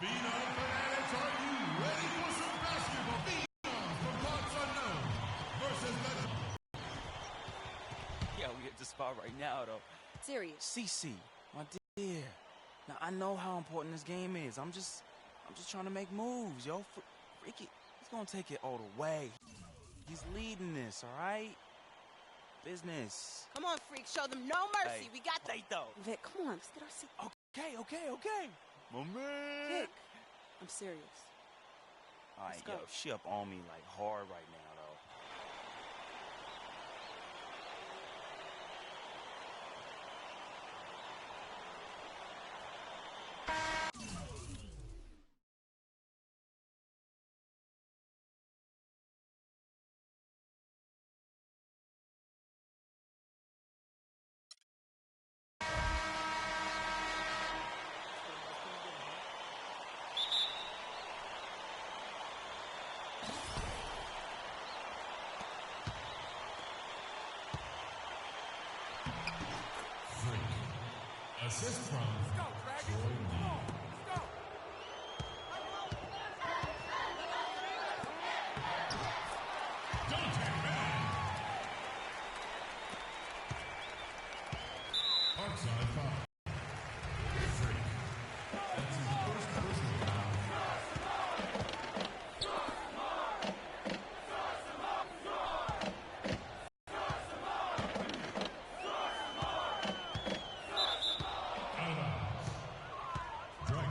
Phenom fanatics, are you ready for some basketball? Phenoms from parts unknown versus legend. Yeah, we at the spot right now, though. Serious. CC, my dear. Now, I know how important this game is. I'm just trying to make moves, yo. Freaky, he's gonna take it all the way. He's leading this, all right? Business. Come on, Freak. Show them no mercy. Hey, We got they though. Vic, come on. Let's get our seat. Okay. My man. Vic, I'm serious. All right, Let's go. yo, she up on me like hard right now, though. Assist from Troy Lee. Dante Mann. Parkside foul. Freak. That's his first personal foul. Out of bounds.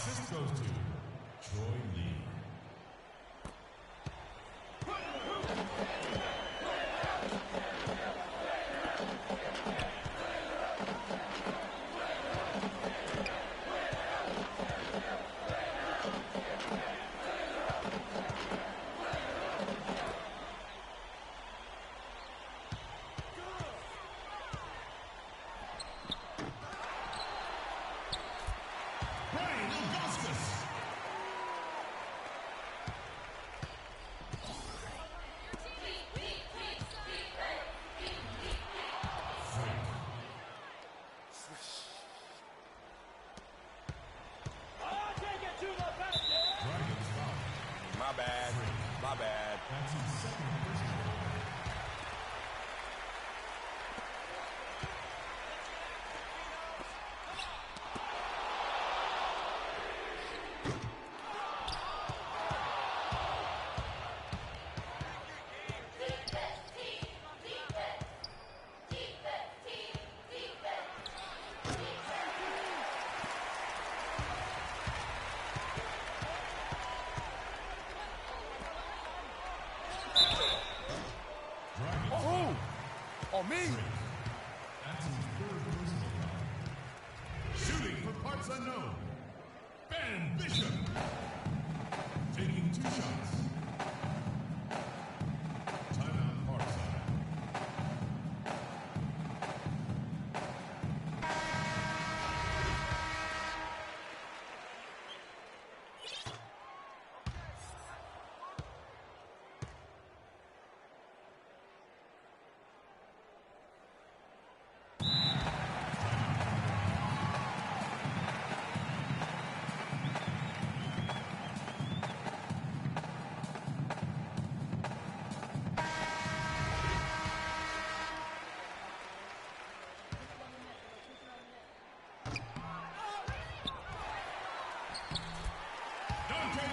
Assist goes to Troy Lee. My bad. That's his second personal. On me! That's his third personal foul. Shooting for parts unknown. Ben Bishop. Taking 2 shots. Timeout Parkside.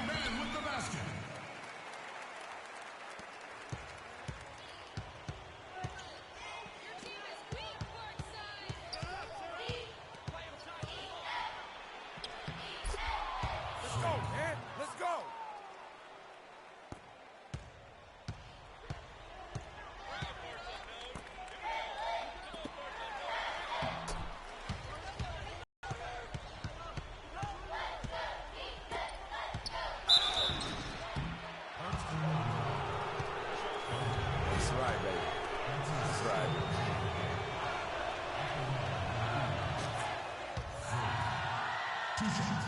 Man with the basket. Let's go, man. Let's go. That's right, baby. That's right. Two shots.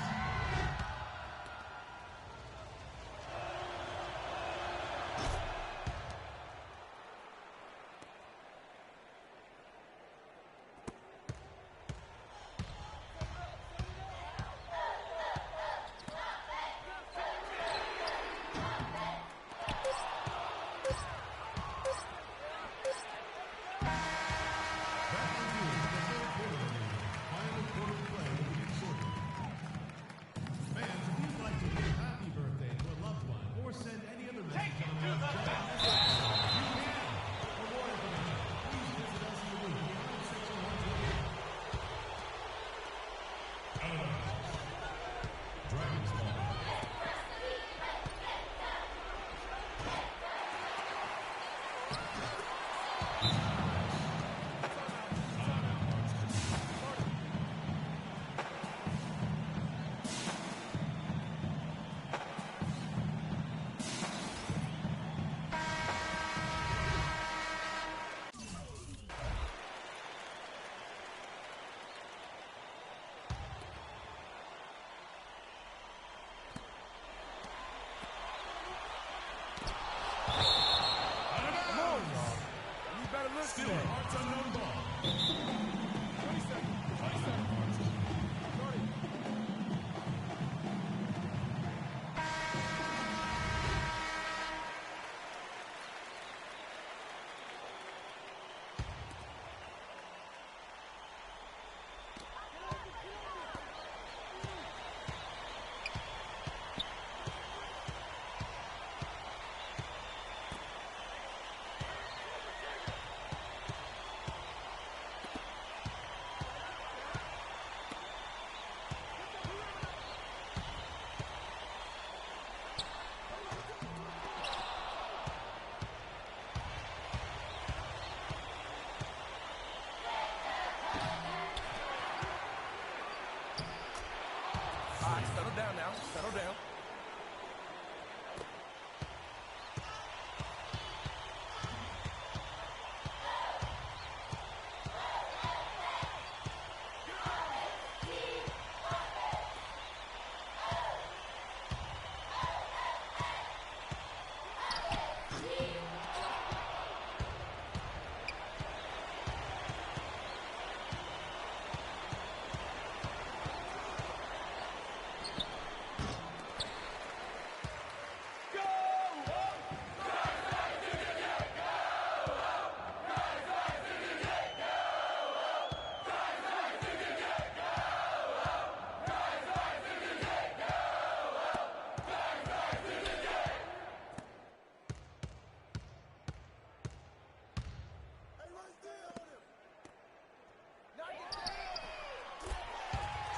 Settle down.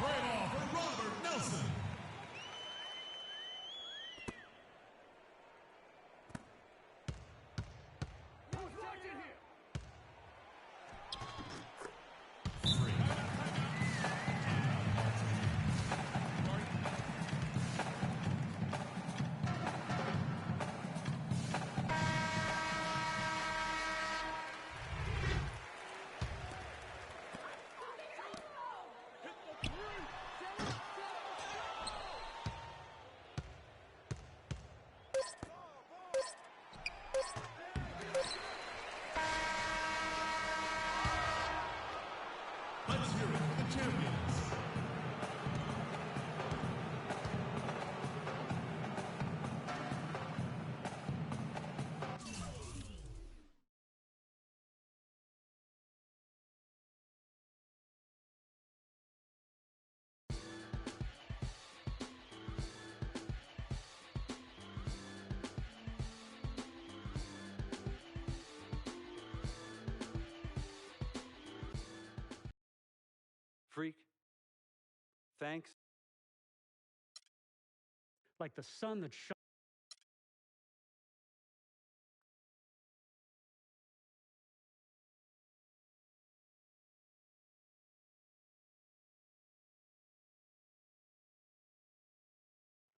Trade off for Robert Nelson. Let's hear it for the champions. Freak, thanks. Like the sun that shone.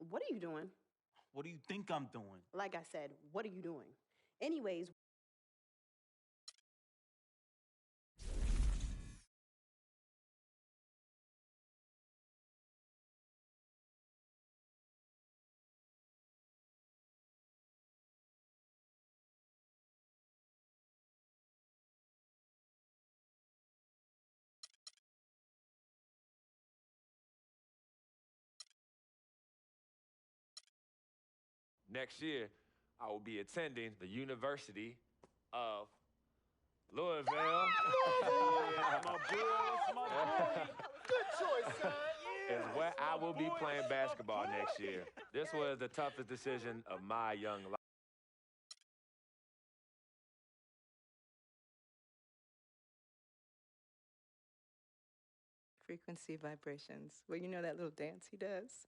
What are you doing? What do you think I'm doing? Like I said, what are you doing? Anyways, Next year, I will be attending the University of Louisville. Good choice, son. Is where I will be playing basketball next year. This was the toughest decision of my young life. Frequency vibrations. Well, you know that little dance he does?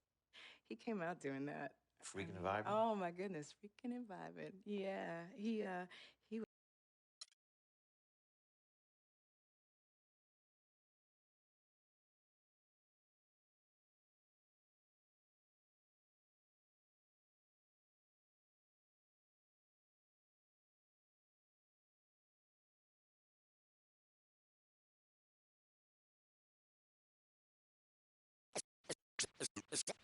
He came out doing that. Freaking and vibing? Oh my goodness, freaking and vibing. Yeah, he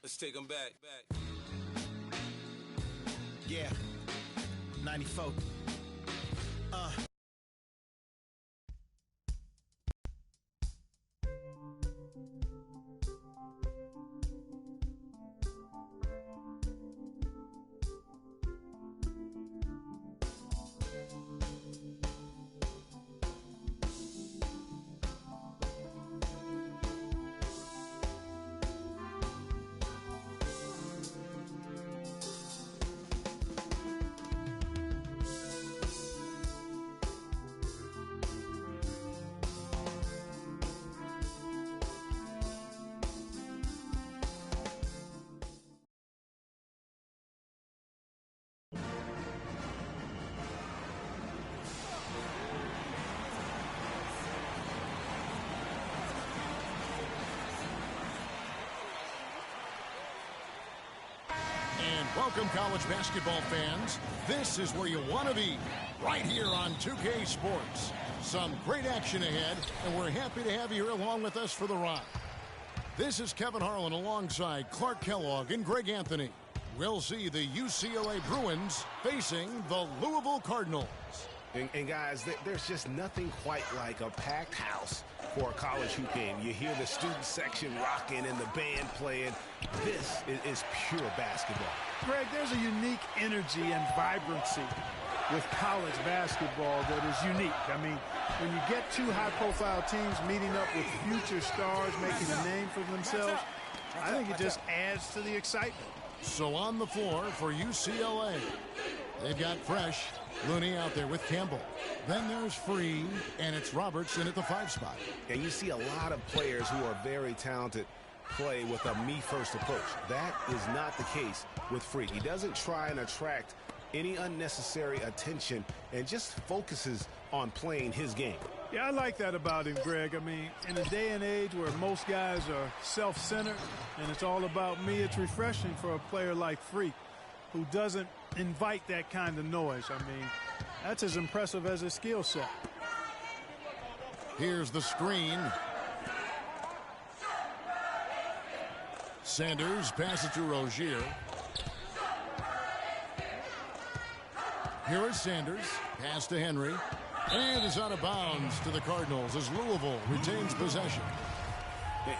Let's take them back. Yeah, 94. Welcome, college basketball fans. This is where you want to be, right here on 2K Sports. Some great action ahead, and we're happy to have you here along with us for the ride. This is Kevin Harlan alongside Clark Kellogg and Greg Anthony. We'll see the UCLA Bruins facing the Louisville Cardinals. And guys, there's just nothing quite like a packed house for a college hoop game. You hear the student section rocking and the band playing. This is pure basketball. Greg, there's a unique energy and vibrancy with college basketball that is unique. I mean, when you get two high-profile teams meeting up with future stars making a name for themselves, I think it just adds to the excitement. So on the floor for UCLA, they've got Fresh, Looney out there with Campbell. Then there's Free, and it's Robertson at the 5 spot. And you see a lot of players who are very talented play with a me-first approach. That is not the case with Free. He doesn't try and attract any unnecessary attention and just focuses on playing his game. Yeah, I like that about him, Greg. I mean, in a day and age where most guys are self-centered and it's all about me, it's refreshing for a player like Free who doesn't invite that kind of noise. I mean, that's as impressive as his skill set. Here's the screen. Sanders passes to Rozier. Here is Sanders. Pass to Henry. And is out of bounds to the Cardinals as Louisville retains possession.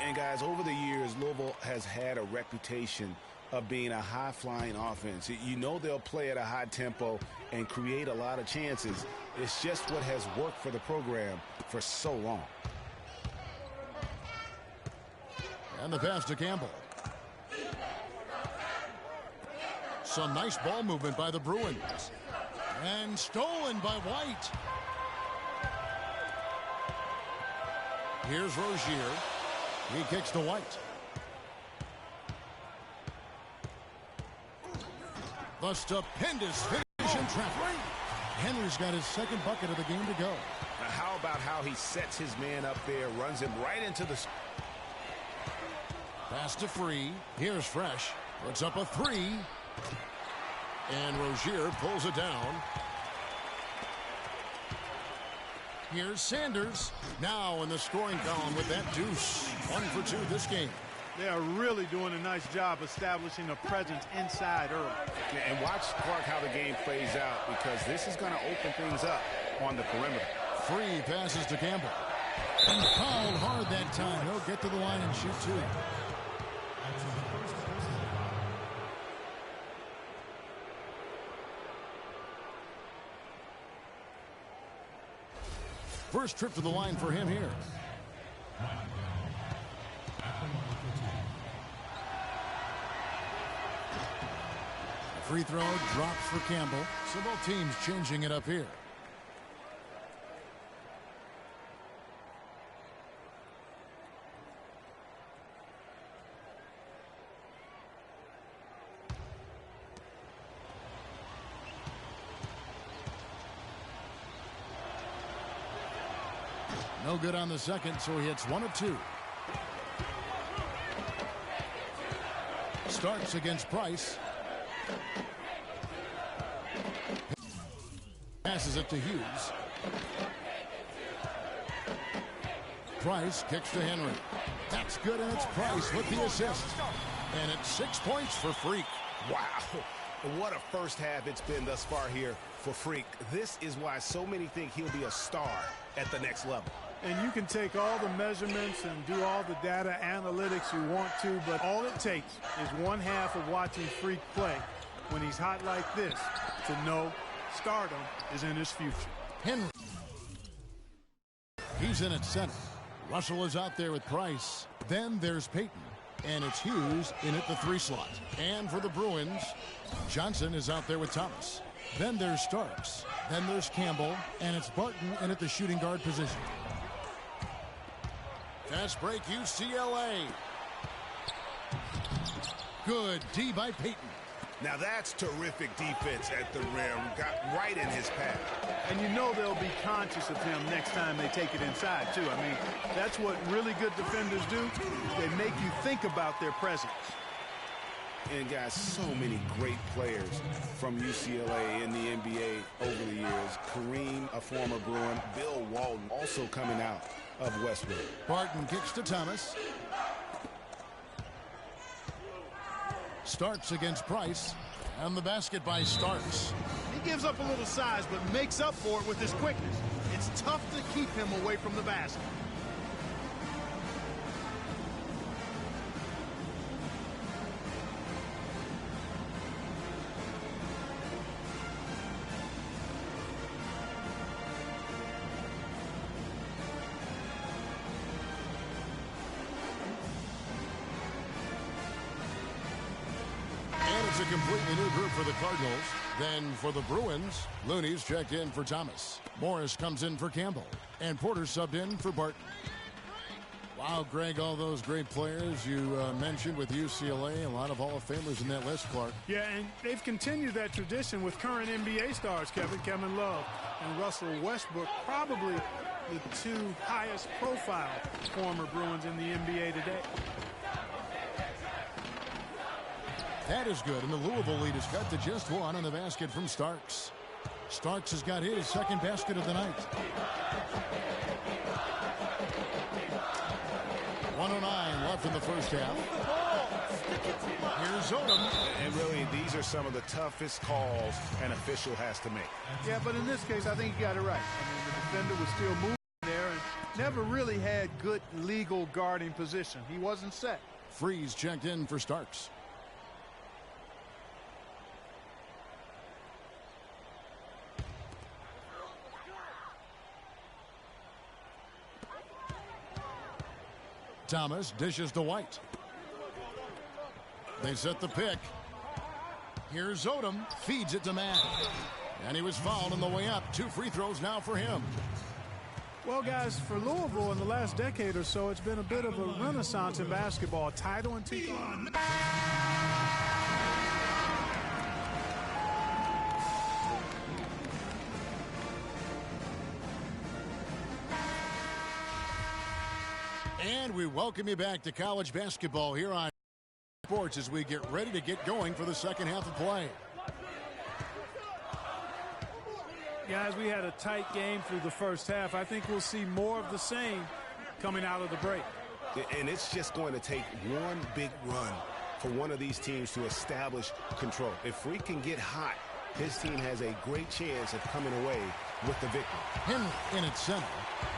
And guys, over the years, Louisville has had a reputation of being a high-flying offense. You know they'll play at a high tempo and create a lot of chances. It's just what has worked for the program for so long. And the pass to Campbell. Some nice ball movement by the Bruins. And stolen by White. Here's Rozier. He kicks to White. The stupendous finish in traffic. Henry's got his second bucket of the game to go. Now how about how he sets his man up there, runs him right into the... Pass to Free. Here's Fresh. Puts up a 3. And Rozier pulls it down. Here's Sanders. Now in the scoring column with that deuce. 1 for 2 this game. They are really doing a nice job establishing a presence inside early. Yeah, and watch, Clark, how the game plays out, because this is going to open things up on the perimeter. Free passes to Campbell. And fouled hard that time. He'll get to the line and shoot 2. First trip to the line for him here. The free throw drops for Campbell. So both teams changing it up here. No good on the second, so he hits 1 of 2. Starks against Price. Passes it to Hughes. Price kicks to Henry. That's good, and it's Price with the assist. And it's 6 points for Freak. Wow. What a first half it's been thus far here for Freak. This is why so many think he'll be a star at the next level. And you can take all the measurements and do all the data analytics you want to, but all it takes is one half of watching Freak play when he's hot like this to know stardom is in his future. Henry. He's in at center. Russell is out there with Price. Then there's Payton. And it's Hughes in at the 3 slot. And for the Bruins, Johnson is out there with Thomas. Then there's Starks. Then there's Campbell. And it's Barton in at the shooting guard position. Fast break, UCLA. Good D by Payton. Now that's terrific defense at the rim. Got right in his path. And you know they'll be conscious of him next time they take it inside, too. I mean, that's what really good defenders do. They make you think about their presence. And guys, so many great players from UCLA in the NBA over the years. Kareem, a former Bruin. Bill Walton, also coming out of Westwood. Barton kicks to Thomas. Starks against Price. And the basket by Starks. He gives up a little size, but makes up for it with his quickness. It's tough to keep him away from the basket. A completely new group for the Cardinals. Then for the Bruins, Looney's checked in for Thomas. Morris comes in for Campbell. And Porter subbed in for Barton. Wow, Greg, all those great players you mentioned with UCLA. A lot of Hall of Famers in that list, Clark. Yeah, and they've continued that tradition with current NBA stars, Kevin Love and Russell Westbrook, probably the two highest profile former Bruins in the NBA today. That is good, and the Louisville lead is cut to just one on the basket from Starks. Starks has got his second basket of the night. 1:09 left in the first half. Here's Odom. And really, these are some of the toughest calls an official has to make. Yeah, but in this case, I think he got it right. I mean, the defender was still moving there and never really had good legal guarding position. He wasn't set. Freeze checked in for Starks. Thomas dishes to White. They set the pick. Here's Odom. Feeds it to Mann. And he was fouled on the way up. 2 free throws now for him. Well, guys, for Louisville in the last decade or so, it's been a bit of a renaissance in basketball. Title and team. And we welcome you back to college basketball here on Sports as we get ready to get going for the second half of play. Guys, we had a tight game through the first half. I think we'll see more of the same coming out of the break. And it's just going to take one big run for one of these teams to establish control. If Freak can get hot, his team has a great chance of coming away with the victory. Henry in at center.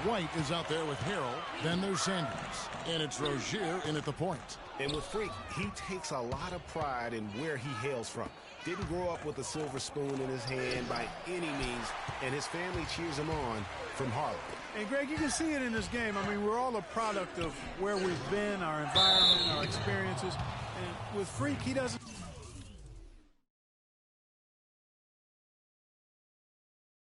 White is out there with Harrell. Then there's Sanders. And it's Rozier in at the point. And with Freak, he takes a lot of pride in where he hails from. Didn't grow up with a silver spoon in his hand by any means, and his family cheers him on from Harlem. And, Greg, you can see it in this game. I mean, we're all a product of where we've been, our environment, our experiences. And with Freak, he doesn't